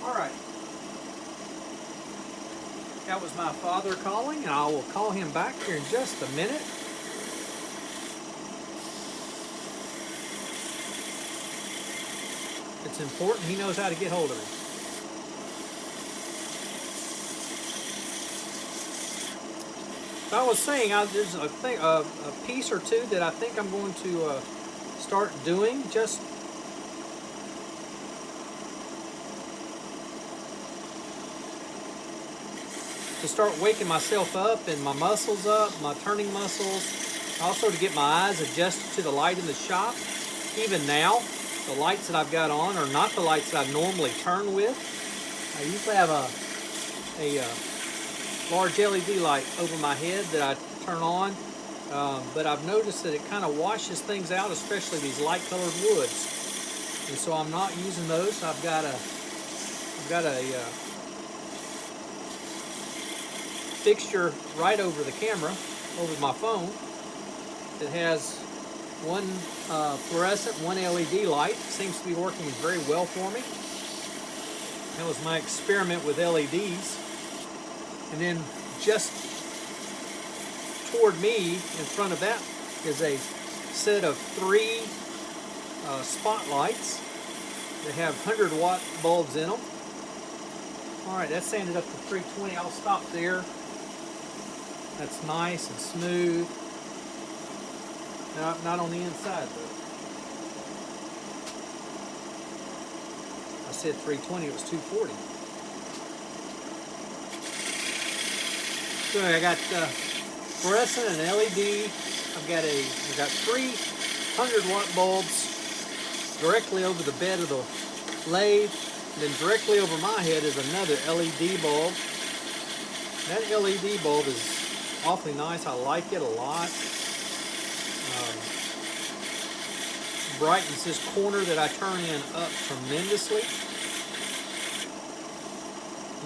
All right. That was my father calling, and I will call him back here in just a minute. It's important he knows how to get hold of me. So I was saying, there's a piece or two that I think I'm going to start doing just to start waking myself up and my muscles up, my turning muscles. Also to get my eyes adjusted to the light in the shop. Even now, the lights that I've got on are not the lights that I normally turn with. I usually have a large LED light over my head that I turn on, but I've noticed that it kind of washes things out, especially these light colored woods. And so I'm not using those. I've got a fixture right over the camera, over my phone, that has one fluorescent, one LED light. Seems to be working very well for me. That was my experiment with LEDs. And then just toward me, in front of that, is a set of 3 spotlights that have 100-watt bulbs in them. All right, that's sanded up to 320. I'll stop there. That's nice and smooth. Not on the inside, though. I said 320, it was 240. So I got fluorescent and LED. I've got 3 100-watt bulbs directly over the bed of the lathe. And then directly over my head is another LED bulb. That LED bulb is awfully nice. I like it a lot. Brightens this corner that I turn in up tremendously.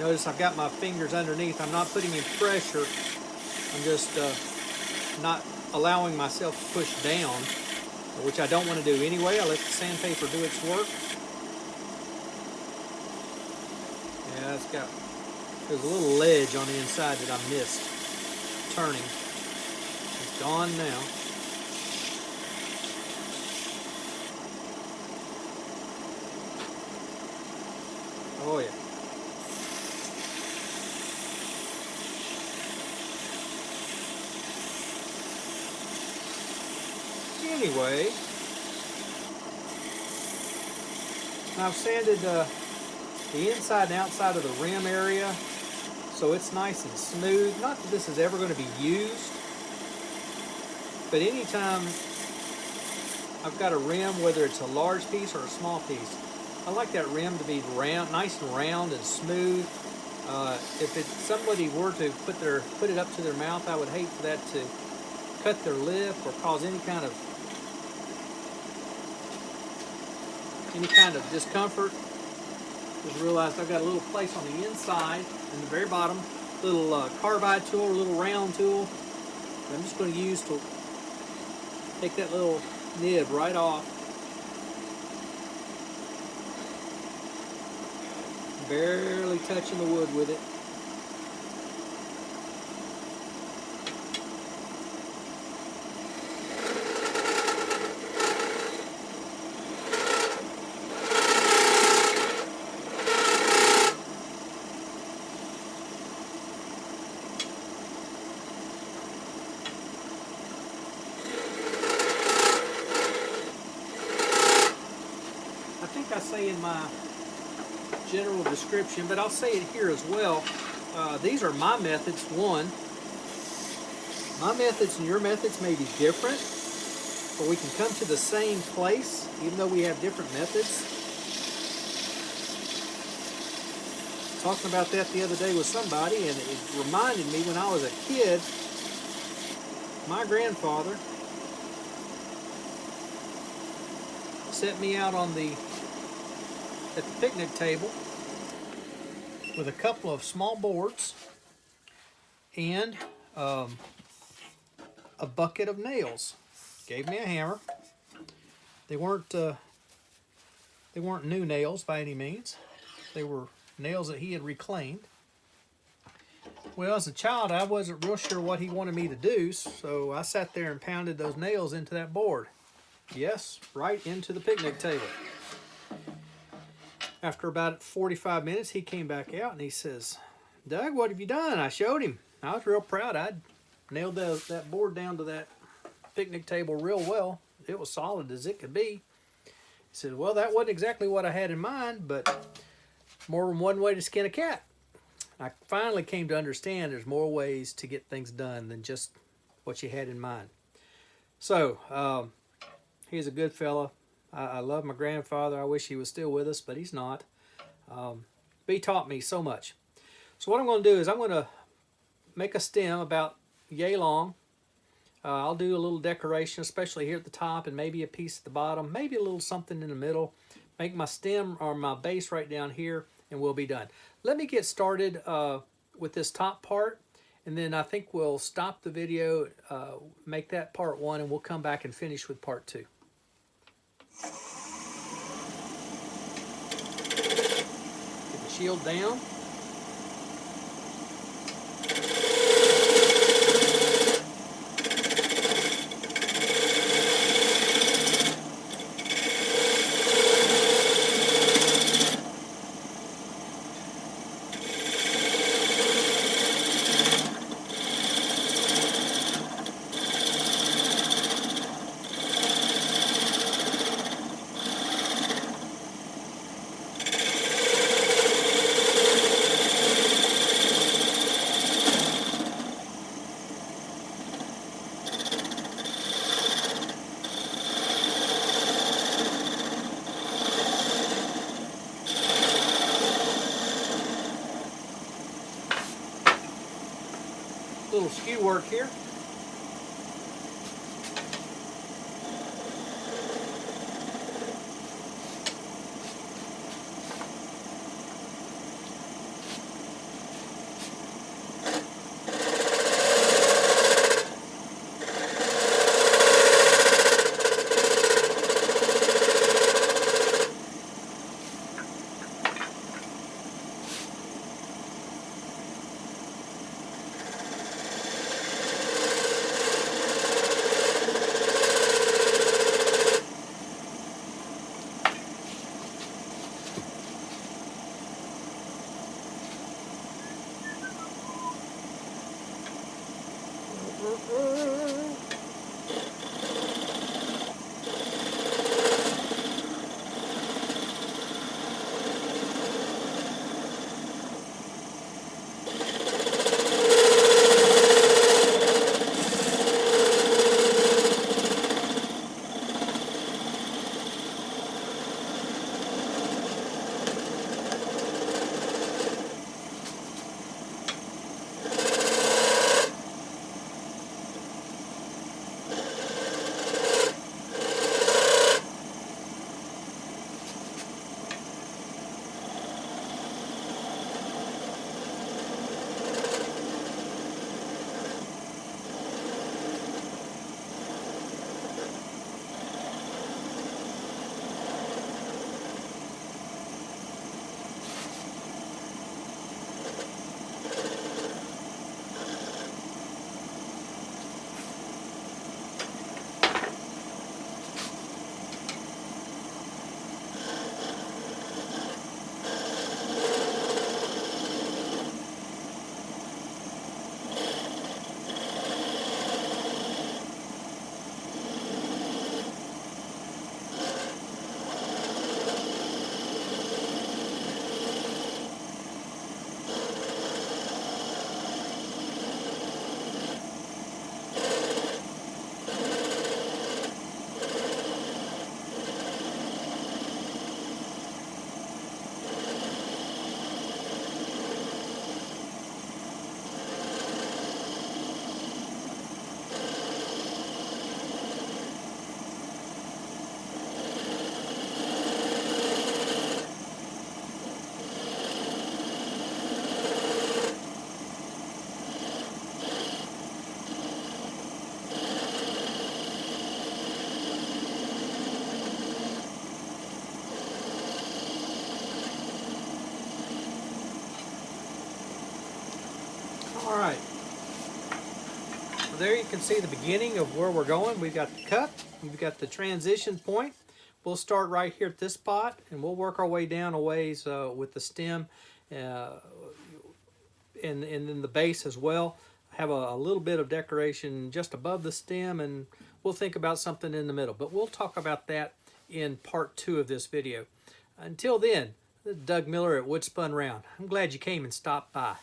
Notice I've got my fingers underneath. I'm not putting in pressure. I'm just not allowing myself to push down, which I don't want to do anyway. I let the sandpaper do its work. Yeah, there's a little ledge on the inside that I missed turning. It's gone now. Oh yeah. Anyway, I've sanded the inside and outside of the rim area so it's nice and smooth. Not that this is ever going to be used, but anytime I've got a rim, whether it's a large piece or a small piece, I like that rim to be round, nice and round and smooth. If somebody were to put it up to their mouth, I would hate for that to cut their lip or cause any kind of discomfort. Just realized I've got a little place on the inside, in the very bottom, little carbide tool, or little round tool. That I'm just going to use to take that little nib right off. Barely touching the wood with it. I think I say in my general description, but I'll say it here as well. These are my methods. My methods and your methods may be different, but we can come to the same place even though we have different methods. Talking about that the other day with somebody, and it reminded me when I was a kid, my grandfather set me out at the picnic table with a couple of small boards and a bucket of nails. Gave me a hammer. They weren't new nails by any means. They were nails that he had reclaimed. Well, as a child, I wasn't real sure what he wanted me to do, so I sat there and pounded those nails into that board. Yes, right into the picnic table. After about 45 minutes, he came back out and he says, "Doug, what have you done?" I showed him. I was real proud. I'd nailed that board down to that picnic table real well. It was solid as it could be. He said, "Well, that wasn't exactly what I had in mind, but more than one way to skin a cat." I finally came to understand there's more ways to get things done than just what you had in mind. So, he's a good fella. I love my grandfather. I wish he was still with us, but he's not. But he taught me so much. So what I'm going to do is I'm going to make a stem about yay long. I'll do a little decoration, especially here at the top and maybe a piece at the bottom, maybe a little something in the middle. Make my stem or my base right down here, and we'll be done. Let me get started with this top part, and then I think we'll stop the video, make that part 1, and we'll come back and finish with part 2. Get the shield down. Little skew work here. All right. There you can see the beginning of where we're going. We've got the cup, we've got the transition point. We'll start right here at this spot, and we'll work our way down a ways with the stem and then the base as well. Have a little bit of decoration just above the stem, and we'll think about something in the middle. But we'll talk about that in part 2 of this video. Until then, this is Doug Miller at Wood Spun Round. I'm glad you came and stopped by.